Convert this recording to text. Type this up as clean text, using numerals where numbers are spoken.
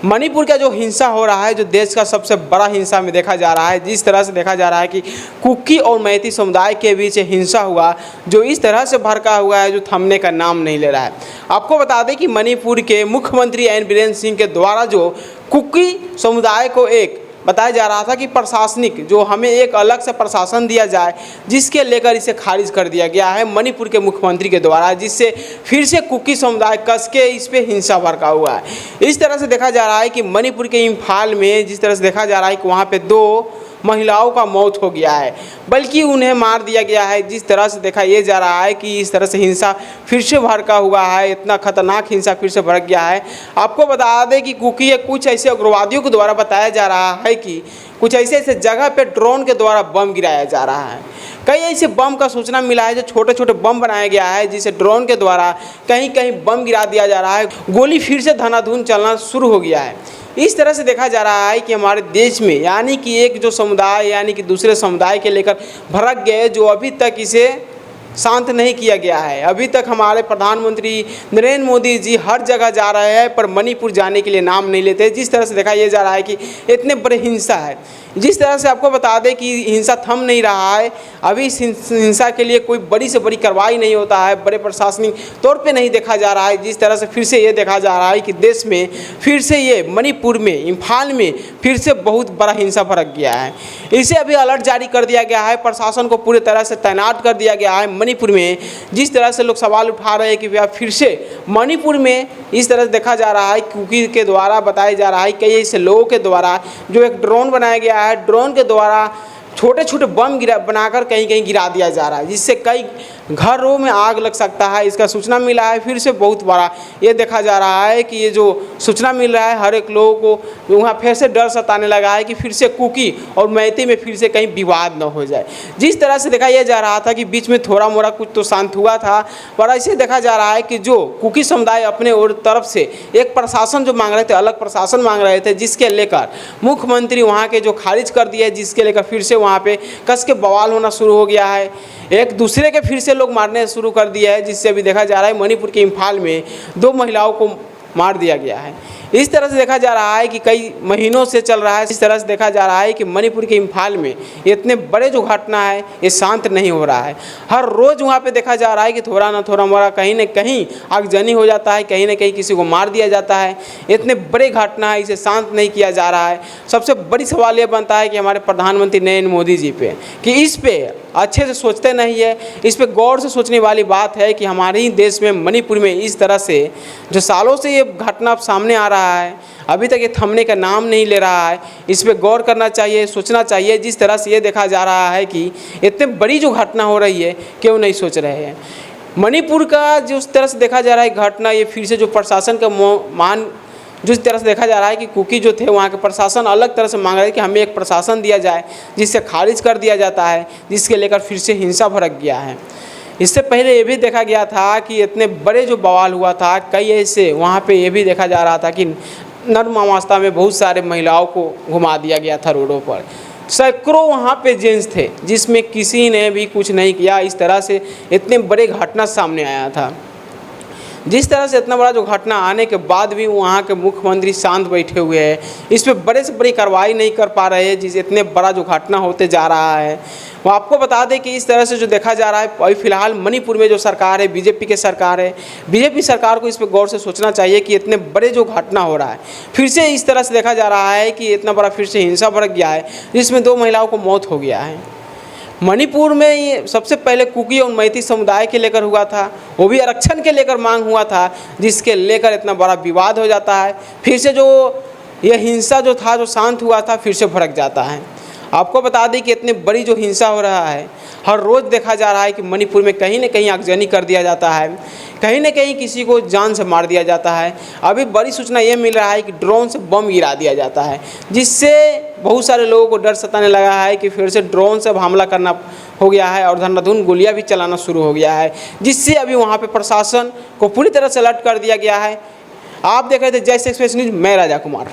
मणिपुर का जो हिंसा हो रहा है, जो देश का सबसे बड़ा हिंसा में देखा जा रहा है, जिस तरह से देखा जा रहा है कि कुकी और मैती समुदाय के बीच हिंसा हुआ, जो इस तरह से भड़का हुआ है, जो थमने का नाम नहीं ले रहा है। आपको बता दें कि मणिपुर के मुख्यमंत्री एन बीरेन सिंह के द्वारा जो कुकी समुदाय को एक बताया जा रहा था कि प्रशासनिक जो हमें एक अलग से प्रशासन दिया जाए, जिसके लेकर इसे खारिज कर दिया गया है मणिपुर के मुख्यमंत्री के द्वारा, जिससे फिर से कुकी समुदाय कस के इस पे हिंसा भड़का हुआ है। इस तरह से देखा जा रहा है कि मणिपुर के इम्फाल में जिस तरह से देखा जा रहा है कि वहाँ पे 2 महिलाओं का मौत हो गया है, बल्कि उन्हें मार दिया गया है। जिस तरह से देखा ये जा रहा है कि इस तरह से हिंसा फिर से भड़का हुआ है, इतना खतरनाक हिंसा फिर से भड़क गया है। आपको बता दें कि कुकी कुछ ऐसे उग्रवादियों के द्वारा बताया जा रहा है कि कुछ ऐसे जगह पे ड्रोन के द्वारा बम गिराया जा रहा है। कई ऐसे बम का सूचना मिला है, जो छोटे छोटे बम बनाया गया है, जिसे ड्रोन के द्वारा कहीं कहीं बम गिरा दिया जा रहा है। गोली फिर से धनाधन चलना शुरू हो गया है। इस तरह से देखा जा रहा है कि हमारे देश में यानी कि एक जो समुदाय यानी कि दूसरे समुदाय के लेकर भड़क गए, जो अभी तक इसे शांत नहीं किया गया है। अभी तक हमारे प्रधानमंत्री नरेंद्र मोदी जी हर जगह जा रहे हैं, पर मणिपुर जाने के लिए नाम नहीं लेते। जिस तरह से देखा यह जा रहा है कि इतने बड़े हिंसा है, जिस तरह से आपको बता दें कि हिंसा थम नहीं रहा है। अभी इस हिंसा के लिए कोई बड़ी से बड़ी कार्रवाई नहीं होता है, बड़े प्रशासनिक तौर पे नहीं देखा जा रहा है। जिस तरह से फिर से ये देखा जा रहा है कि देश में फिर से ये मणिपुर में इम्फाल में फिर से बहुत बड़ा हिंसा भड़क गया है। इसे अभी अलर्ट जारी कर दिया गया है, प्रशासन को पूरी तरह से तैनात कर दिया गया है मणिपुर में। जिस तरह से लोग सवाल उठा रहे हैं कि भैया फिर से मणिपुर में इस तरह से देखा जा रहा है, कुकी के द्वारा बताया जा रहा है कई ऐसे लोगों के द्वारा जो एक ड्रोन बनाया गया है, ड्रोन के द्वारा छोटे छोटे बम बनाकर कहीं कहीं गिरा दिया जा रहा है, जिससे कई घरों में आग लग सकता है। इसका सूचना मिला है फिर से बहुत बड़ा ये देखा जा रहा है कि ये जो सूचना मिल रहा है, हर एक लोगों को वहाँ फिर से डर सताने लगा है कि फिर से कुकी और मैती में फिर से कहीं विवाद न हो जाए। जिस तरह से देखा यह जा रहा था कि बीच में थोड़ा मोड़ा कुछ तो शांत हुआ था, पर ऐसे देखा जा रहा है कि जो कुकी समुदाय अपने और तरफ से एक प्रशासन जो मांग रहे थे, अलग प्रशासन मांग रहे थे, जिसके लेकर मुख्यमंत्री वहाँ के जो खारिज कर दिए, जिसके लेकर फिर से वहाँ पे कस के बवाल होना शुरू हो गया है। एक दूसरे के फिर से लोग मारने शुरू कर दिया है, जिससे अभी देखा जा रहा है मणिपुर के इम्फाल में 2 महिलाओं को मार दिया गया है। इस तरह से देखा जा रहा है कि कई महीनों से चल रहा है। इस तरह से देखा जा रहा है कि मणिपुर के इम्फाल में इतने बड़े जो घटना है ये शांत नहीं हो रहा है। हर रोज़ वहाँ पे देखा जा रहा है कि थोड़ा ना थोड़ा मोड़ा कहीं न कहीं आगजनी हो जाता है, कहीं न कहीं किसी को मार दिया जाता है। इतने बड़े घटना है, इसे शांत नहीं किया जा रहा है। सबसे बड़ी सवाल ये बनता है कि हमारे प्रधानमंत्री नरेंद्र मोदी जी पे कि इस पे अच्छे से सोचते नहीं है। इस पे गौर से सोचने वाली बात है कि हमारे ही देश में मणिपुर में इस तरह से जो सालों से ये घटना सामने आ रहा है, अभी तक ये थमने का नाम नहीं ले रहा है। इस पे गौर करना चाहिए, सोचना चाहिए। जिस तरह से ये देखा जा रहा है कि इतने बड़ी जो घटना हो रही है, क्यों नहीं सोच रहे हैं। मणिपुर का जिस तरह से देखा जा रहा है घटना, ये फिर से जो प्रशासन का मान जिस तरह से देखा जा रहा है कि कुकी जो थे वहाँ के प्रशासन अलग तरह से मांग रहे हैं कि हमें एक प्रशासन दिया जाए, जिससे खारिज कर दिया जाता है, जिसके लेकर फिर से हिंसा भड़क गया है। इससे पहले ये भी देखा गया था कि इतने बड़े जो बवाल हुआ था, कई ऐसे वहाँ पे ये भी देखा जा रहा था कि नर्ममावस्था में बहुत सारे महिलाओं को घुमा दिया गया था रोडों पर। सैकड़ों वहाँ पे जेंट्स थे, जिसमें किसी ने भी कुछ नहीं किया। इस तरह से इतने बड़े घटना सामने आया था। जिस तरह से इतना बड़ा जो घटना आने के बाद भी वहाँ के मुख्यमंत्री शांत बैठे हुए हैं, इस पर बड़े से बड़ी कार्रवाई नहीं कर पा रहे हैं, जिस इतने बड़ा जो घटना होते जा रहा है। वो आपको बता दें कि इस तरह से जो देखा जा रहा है, अभी फिलहाल मणिपुर में जो सरकार है, बीजेपी की सरकार है, बीजेपी सरकार को इस पर गौर से सोचना चाहिए कि इतने बड़े जो घटना हो रहा है, फिर से इस तरह से देखा जा रहा है कि इतना बड़ा फिर से हिंसा भड़क गया है, जिसमें 2 महिलाओं को मौत हो गया है। मणिपुर में ये सबसे पहले कुकी और मैती समुदाय के लेकर हुआ था, वो भी आरक्षण के लेकर मांग हुआ था, जिसके लेकर इतना बड़ा विवाद हो जाता है। फिर से जो ये हिंसा जो था, जो शांत हुआ था, फिर से भड़क जाता है। आपको बता दें कि इतनी बड़ी जो हिंसा हो रहा है, हर रोज़ देखा जा रहा है कि मणिपुर में कहीं न कहीं आगजनी कर दिया जाता है, कहीं न कहीं किसी को जान से मार दिया जाता है। अभी बड़ी सूचना ये मिल रहा है कि ड्रोन से बम गिरा दिया जाता है, जिससे बहुत सारे लोगों को डर सताने लगा है कि फिर से ड्रोन से हमला करना हो गया है और धनाधन गोलियां भी चलाना शुरू हो गया है, जिससे अभी वहाँ पे प्रशासन को पूरी तरह से अलर्ट कर दिया गया है। आप देख रहे थे जय एक्सप्रेस न्यूज़, मैं राजा कुमार।